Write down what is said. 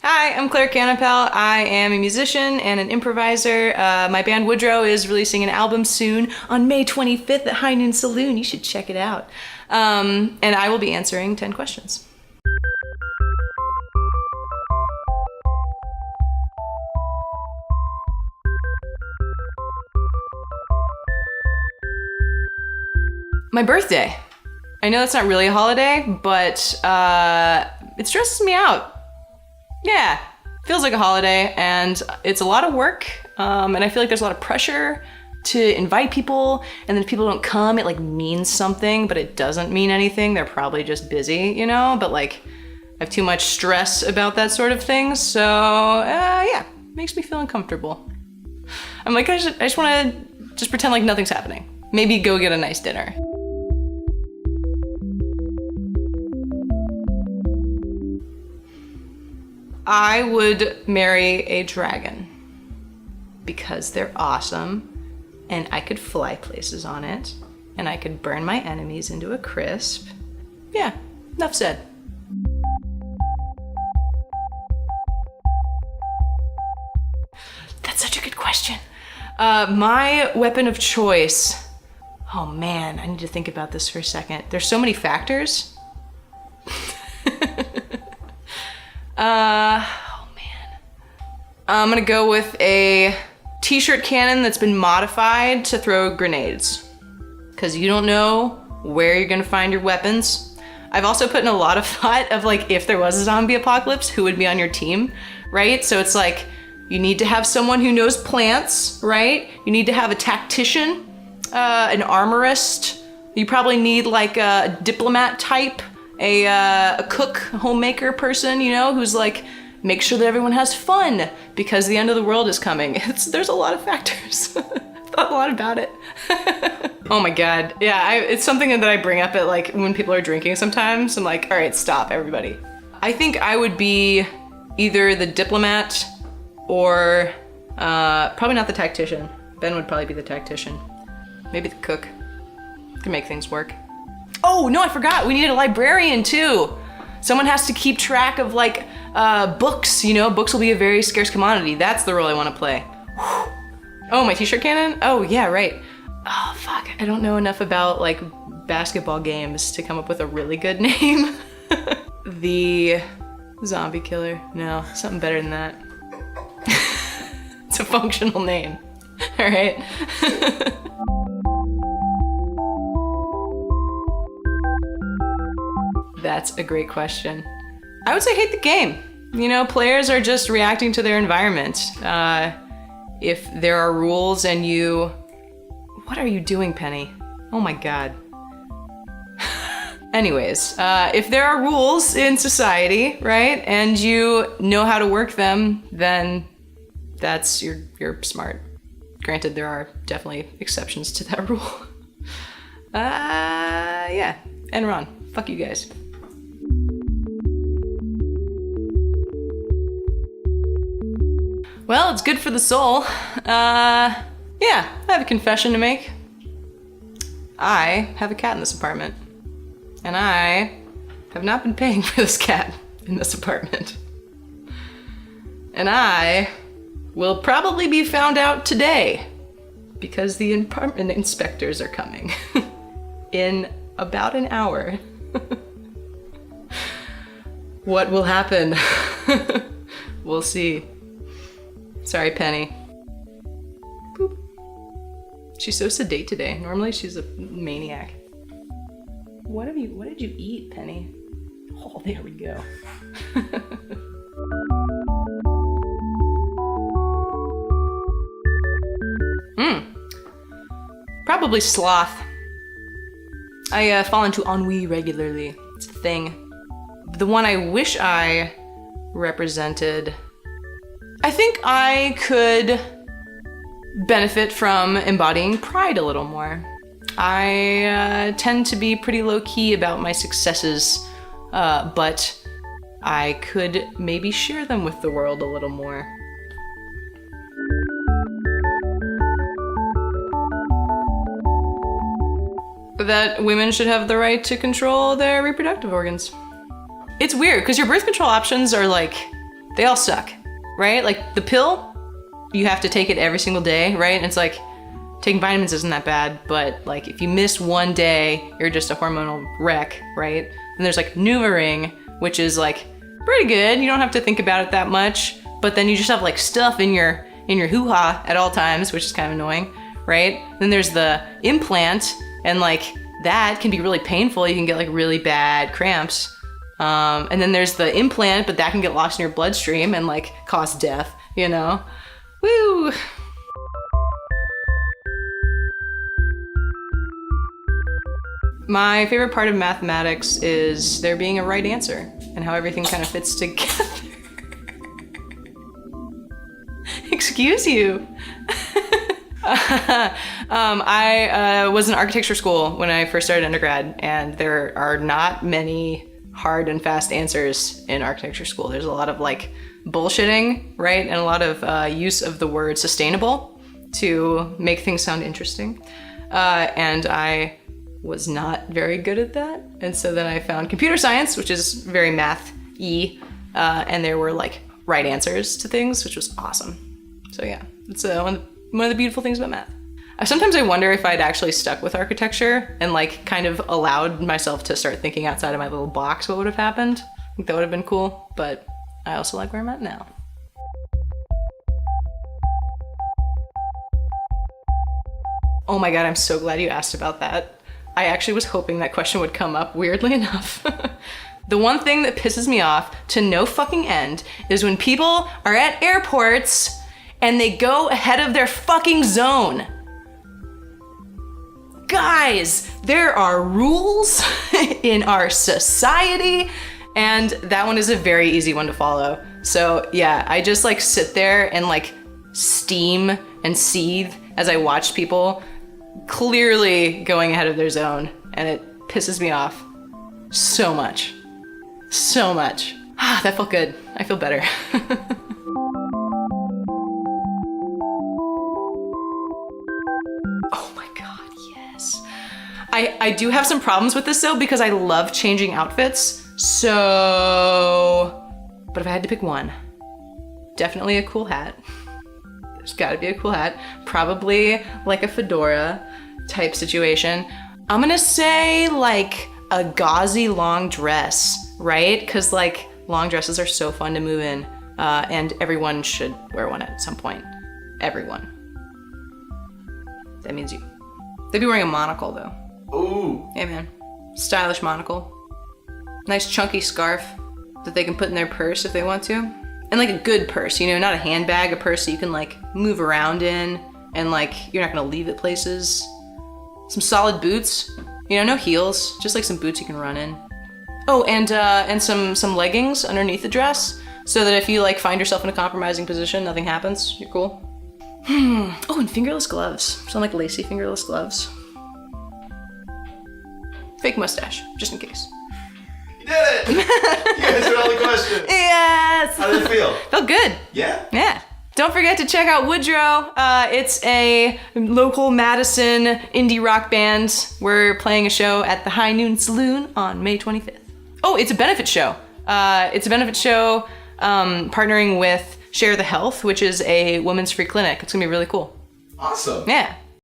Hi, I'm Claire Kannapell. I am a musician and an improviser. My band Woodrow is releasing an album soon on May 25th at High Noon Saloon. You should check it out. And I will be answering 10 questions. My birthday. I know that's not really a holiday, but it stresses me out. Yeah, feels like a holiday, and it's a lot of work, and I feel like there's a lot of pressure to invite people, and then if people don't come, it like means something, but it doesn't mean anything. They're probably just busy, you know? But like, I have too much stress about that sort of thing, so yeah, makes me feel uncomfortable. I'm like, I just want to just pretend like nothing's happening. Maybe go get a nice dinner. I would marry a dragon because they're awesome and I could fly places on it and I could burn my enemies into a crisp. Yeah, enough said. That's such a good question. My weapon of choice. Oh man, I need to think about this for a second. There's so many factors. Oh man. I'm gonna go with a t-shirt cannon that's been modified to throw grenades. Cause you don't know where you're gonna find your weapons. I've also put in a lot of thought of like, if there was a zombie apocalypse, who would be on your team, right? So it's like, you need to have someone who knows plants, right? You need to have a tactician, an armorist. You probably need like a diplomat type. A cook, homemaker person, you know, who's like, make sure that everyone has fun because the end of the world is coming. There's a lot of factors. Thought a lot about it. Oh my God. Yeah, it's something that I bring up at like when people are drinking sometimes. I'm like, all right, stop everybody. I think I would be either the diplomat or probably not the tactician. Ben would probably be the tactician. Maybe the cook. Can make things work. Oh, no, I forgot. We needed a librarian too. Someone has to keep track of like books, you know? Books will be a very scarce commodity. That's the role I want to play. Whew. Oh, my t-shirt cannon? Oh, yeah, right. Oh, fuck. I don't know enough about like basketball games to come up with a really good name. The zombie killer. No, something better than that. It's a functional name. All right. That's a great question. I would say hate the game. You know, players are just reacting to their environment. If there are rules and you... What are you doing, Penny? Oh my God. Anyways, if there are rules in society, right, and you know how to work them, then that's, you're smart. Granted, there are definitely exceptions to that rule. Yeah, and Ron, fuck you guys. Well, it's good for the soul. Yeah, I have a confession to make. I have a cat in this apartment. And I have not been paying for this cat in this apartment. And I will probably be found out today because the apartment inspectors are coming in about an hour. What will happen? We'll see. Sorry, Penny. Boop. She's so sedate today. Normally she's a maniac. What did you eat, Penny? Oh, there we go. Probably sloth. I fall into ennui regularly. It's a thing. The one I wish I represented, I think I could benefit from embodying pride a little more. I tend to be pretty low-key about my successes, but I could maybe share them with the world a little more. That women should have the right to control their reproductive organs. It's weird, because your birth control options are like, They all suck, right? Like the pill, you have to take it every single day, right? And it's like, taking vitamins isn't that bad, but like if you miss one day, you're just a hormonal wreck, right? And there's like NuvaRing, which is like pretty good. You don't have to think about it that much, but then you just have like stuff in your hoo-ha at all times, which is kind of annoying, right? Then there's the implant, and like that can be really painful. You can get like really bad cramps. And then there's the implant, but that can get lost in your bloodstream and like cause death, you know? Woo! My favorite part of mathematics is there being a right answer and how everything kind of fits together. Excuse you. I was in architecture school when I first started undergrad, and there are not many hard and fast answers in architecture school. There's a lot of like bullshitting, right? And a lot of use of the word sustainable to make things sound interesting. And I was not very good at that. And so then I found computer science, which is very math-y, and there were like right answers to things, which was awesome. So yeah, it's one of the beautiful things about math. Sometimes I wonder if I'd actually stuck with architecture and like kind of allowed myself to start thinking outside of my little box, what would have happened? I think that would have been cool, but I also like where I'm at now. Oh my God, I'm so glad you asked about that. I actually was hoping that question would come up, weirdly enough. The one thing that pisses me off to no fucking end is when people are at airports and they go ahead of their fucking zone. Guys, there are rules in our society, and that one is a very easy one to follow. So yeah, I just like sit there and like steam and seethe as I watch people clearly going ahead of their zone, and it pisses me off so much. So much. Ah, that felt good. I feel better. Oh my God, yes. I do have some problems with this though, because I love changing outfits. So, but if I had to pick one, definitely a cool hat. There's gotta be a cool hat. Probably like a fedora type situation. I'm gonna say like a gauzy long dress, right? Because like long dresses are so fun to move in, and everyone should wear one at some point. Everyone. That means you. They'd be wearing a monocle though. Ooh. Yeah, man. Stylish monocle. Nice chunky scarf that they can put in their purse if they want to. And like a good purse, you know, not a handbag, a purse that you can like move around in and like you're not gonna leave it places. Some solid boots, you know, no heels, just like some boots you can run in. Oh, and some leggings underneath the dress so that if you like find yourself in a compromising position, nothing happens. You're cool. Oh, and fingerless gloves. Some like lacy fingerless gloves. Fake mustache, just in case. You did it! You answered all the questions. Yes! How did it feel? Felt good. Yeah? Yeah. Don't forget to check out Woodrow. It's a local Madison indie rock band. We're playing a show at the High Noon Saloon on May 25th. Oh, it's a benefit show. Partnering with Share the Health, which is a women's free clinic. It's gonna be really cool. Awesome. Yeah.